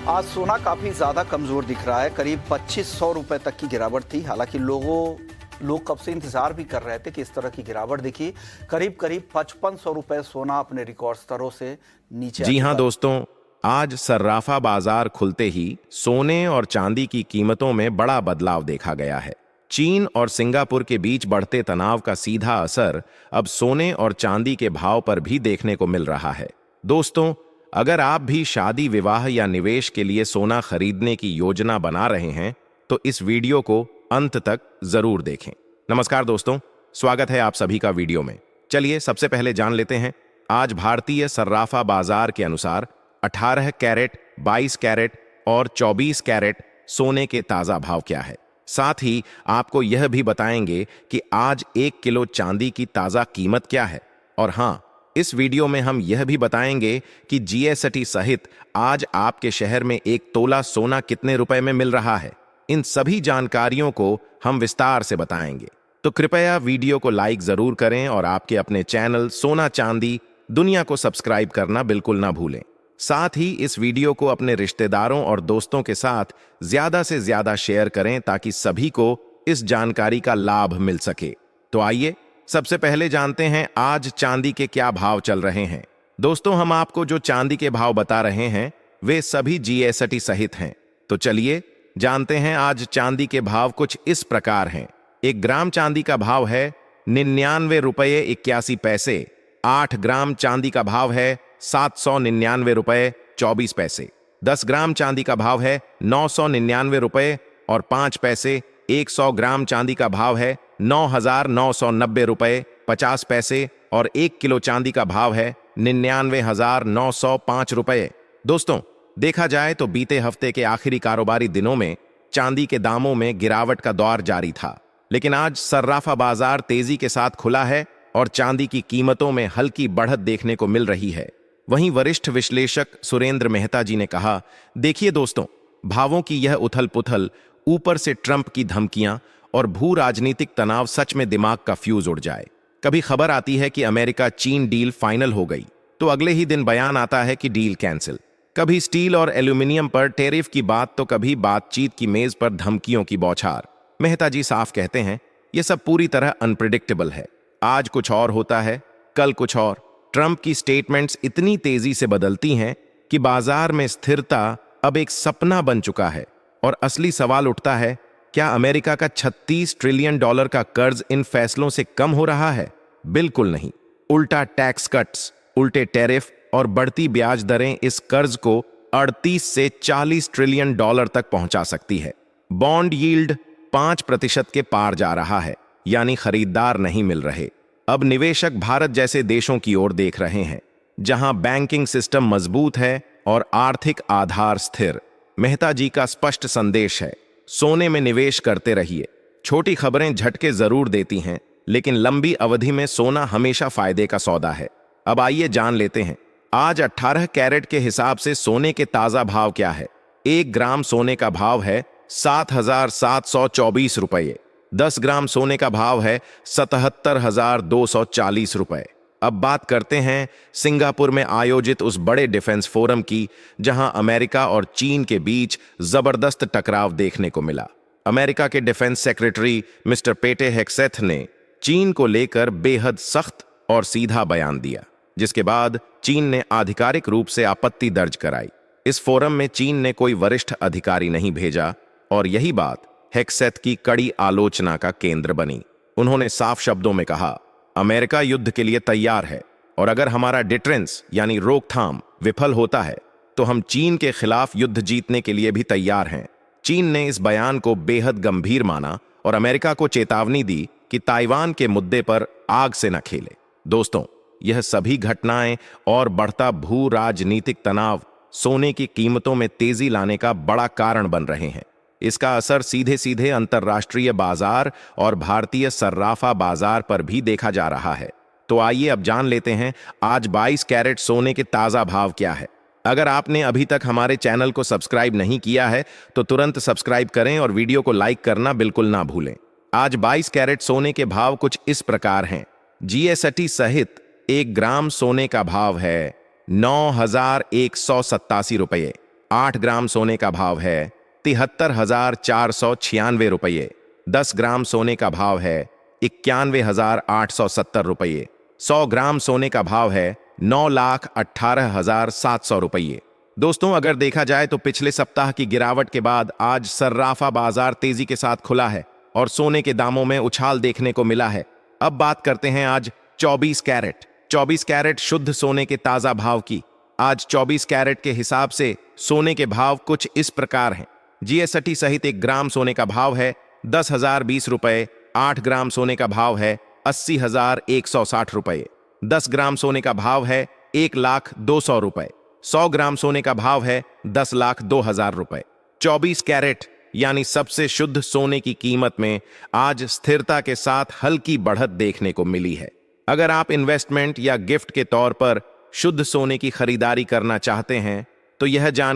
आज सोना काफी ज्यादा कमजोर दिख रहा है। करीब 2500 रुपए तक की गिरावट थी। हालांकि लोग कब से इंतजार भी कर रहे थे कि इस तरह की गिरावट दिखी। करीब 5500 रुपए सोना अपने रिकॉर्ड स्तरों से नीचे जी हाँ दोस्तों, आज सर्राफा बाजार खुलते ही सोने और चांदी की कीमतों में बड़ा बदलाव देखा गया है। चीन और सिंगापुर के बीच बढ़ते तनाव का सीधा असर अब सोने और चांदी के भाव पर भी देखने को मिल रहा है। दोस्तों, अगर आप भी शादी, विवाह या निवेश के लिए सोना खरीदने की योजना बना रहे हैं तो इस वीडियो को अंत तक जरूर देखें। नमस्कार दोस्तों, स्वागत है आप सभी का वीडियो में। चलिए सबसे पहले जान लेते हैं आज भारतीय सर्राफा बाजार के अनुसार 18 कैरेट, 22 कैरेट और 24 कैरेट सोने के ताजा भाव क्या है। साथ ही आपको यह भी बताएंगे कि आज 1 किलो चांदी की ताजा कीमत क्या है। और हाँ, इस वीडियो में हम यह भी बताएंगे कि जीएसटी सहित आज आपके शहर में 1 तोला सोना कितने रुपए में मिल रहा है। इन सभी जानकारियों को हम विस्तार से बताएंगे, तो कृपया वीडियो को लाइक जरूर करें और आपके अपने चैनल सोना चांदी दुनिया को सब्सक्राइब करना बिल्कुल ना भूलें। साथ ही इस वीडियो को अपने रिश्तेदारों और दोस्तों के साथ ज्यादा से ज्यादा शेयर करें ताकि सभी को इस जानकारी का लाभ मिल सके। तो आइए सबसे पहले जानते हैं आज चांदी के क्या भाव चल रहे हैं। दोस्तों, हम आपको जो चांदी के भाव बता रहे हैं वे सभी जीएसटी सहित हैं। तो चलिए जानते हैं आज चांदी के भाव कुछ इस प्रकार हैं। 1 ग्राम चांदी का भाव है 99 रुपये 81 पैसे। 8 ग्राम चांदी का भाव है 799 रुपये 24 पैसे। 10 ग्राम चांदी का भाव है 999 रुपये और 5 पैसे। 100 ग्राम चांदी का भाव है 9,990 रुपये 50 पैसे और 1 किलो चांदी का भाव है 99,905 रुपये। दोस्तों, देखा जाए तो बीते हफ्ते के आखिरी कारोबारी दिनों में चांदी के दामों में गिरावट का दौर जारी था, लेकिन आज सर्राफा बाजार तेजी के साथ खुला है और चांदी की कीमतों में हल्की बढ़त देखने को मिल रही है। वहीं वरिष्ठ विश्लेषक सुरेंद्र मेहता जी ने कहा, देखिए दोस्तों, भावों की यह उथल पुथल, ऊपर से ट्रंप की धमकियां और भू राजनीतिक तनाव सच में दिमाग का फ्यूज उड़ जाए। कभी खबर आती है कि अमेरिका चीन डील फाइनल हो गई, तो अगले ही दिन बयान आता है कि डील कैंसिल। कभी स्टील और एल्यूमिनियम पर टैरिफ की बात, तो कभी बातचीत की मेज पर धमकियों की बौछार। मेहता जी साफ कहते हैं, यह सब पूरी तरह अनप्रिडिक्टेबल है। आज कुछ और होता है, कल कुछ और। ट्रंप की स्टेटमेंट्स इतनी तेजी से बदलती हैं कि बाजार में स्थिरता अब एक सपना बन चुका है। और असली सवाल उठता है, क्या अमेरिका का 36 ट्रिलियन डॉलर का कर्ज इन फैसलों से कम हो रहा है? बिल्कुल नहीं। उल्टा टैक्स कट्स, उल्टे टैरिफ और बढ़ती ब्याज दरें इस कर्ज को 38 से 40 ट्रिलियन डॉलर तक पहुंचा सकती है। बॉन्ड यील्ड 5% के पार जा रहा है, यानी खरीदार नहीं मिल रहे। अब निवेशक भारत जैसे देशों की ओर देख रहे हैं, जहां बैंकिंग सिस्टम मजबूत है और आर्थिक आधार स्थिर। मेहता जी का स्पष्ट संदेश है, सोने में निवेश करते रहिए। छोटी खबरें झटके जरूर देती हैं, लेकिन लंबी अवधि में सोना हमेशा फायदे का सौदा है। अब आइए जान लेते हैं आज 18 कैरेट के हिसाब से सोने के ताजा भाव क्या है। 1 ग्राम सोने का भाव है 7,724 रुपये। 10 ग्राम सोने का भाव है 77,240 रुपये। अब बात करते हैं सिंगापुर में आयोजित उस बड़े डिफेंस फोरम की, जहां अमेरिका और चीन के बीच जबरदस्त टकराव देखने को मिला। अमेरिका के डिफेंस सेक्रेटरी मिस्टर पेटे हेग्सेथ ने चीन को लेकर बेहद सख्त और सीधा बयान दिया, जिसके बाद चीन ने आधिकारिक रूप से आपत्ति दर्ज कराई। इस फोरम में चीन ने कोई वरिष्ठ अधिकारी नहीं भेजा और यही बात हेग्सेथ की कड़ी आलोचना का केंद्र बनी। उन्होंने साफ शब्दों में कहा, अमेरिका युद्ध के लिए तैयार है और अगर हमारा डिटरेंस यानी रोकथाम विफल होता है तो हम चीन के खिलाफ युद्ध जीतने के लिए भी तैयार हैं। चीन ने इस बयान को बेहद गंभीर माना और अमेरिका को चेतावनी दी कि ताइवान के मुद्दे पर आग से न खेले। दोस्तों, यह सभी घटनाएं और बढ़ता भू राजनीतिक तनाव सोने की कीमतों में तेजी लाने का बड़ा कारण बन रहे हैं। इसका असर सीधे सीधे अंतर्राष्ट्रीय बाजार और भारतीय सर्राफा बाजार पर भी देखा जा रहा है। तो आइए अब जान लेते हैं आज 22 कैरेट सोने के ताजा भाव क्या है। अगर आपने अभी तक हमारे चैनल को सब्सक्राइब नहीं किया है तो तुरंत सब्सक्राइब करें और वीडियो को लाइक करना बिल्कुल ना भूलें। आज 22 कैरेट सोने के भाव कुछ इस प्रकार हैं। जीएसटी सहित 1 ग्राम सोने का भाव है 9,187 रुपये। 8 ग्राम सोने का भाव है 73,496 रुपये। 10 ग्राम सोने का भाव है 91,870 रुपये। 100 ग्राम सोने का भाव है 9,18,700 रुपये। दोस्तों, अगर देखा जाए तो पिछले सप्ताह की गिरावट के बाद आज सर्राफा बाजार तेजी के साथ खुला है और सोने के दामों में उछाल देखने को मिला है। अब बात करते हैं आज 24 कैरेट शुद्ध सोने के ताजा भाव की। आज 24 कैरेट के हिसाब से सोने के भाव कुछ इस प्रकार हैं। जीएसटी सहित 1 ग्राम सोने का भाव है 10,020 रुपये। 8 ग्राम सोने का भाव है 80,160 रुपये। 10 ग्राम सोने का भाव है 1,02,000 रुपये। 100 ग्राम सोने का भाव है 10,02,000 रुपये। 24 कैरेट यानी सबसे शुद्ध सोने की कीमत में आज स्थिरता के साथ हल्की बढ़त देखने को मिली है। अगर आप इन्वेस्टमेंट या गिफ्ट के तौर पर शुद्ध सोने की खरीदारी करना चाहते हैं तो यह जान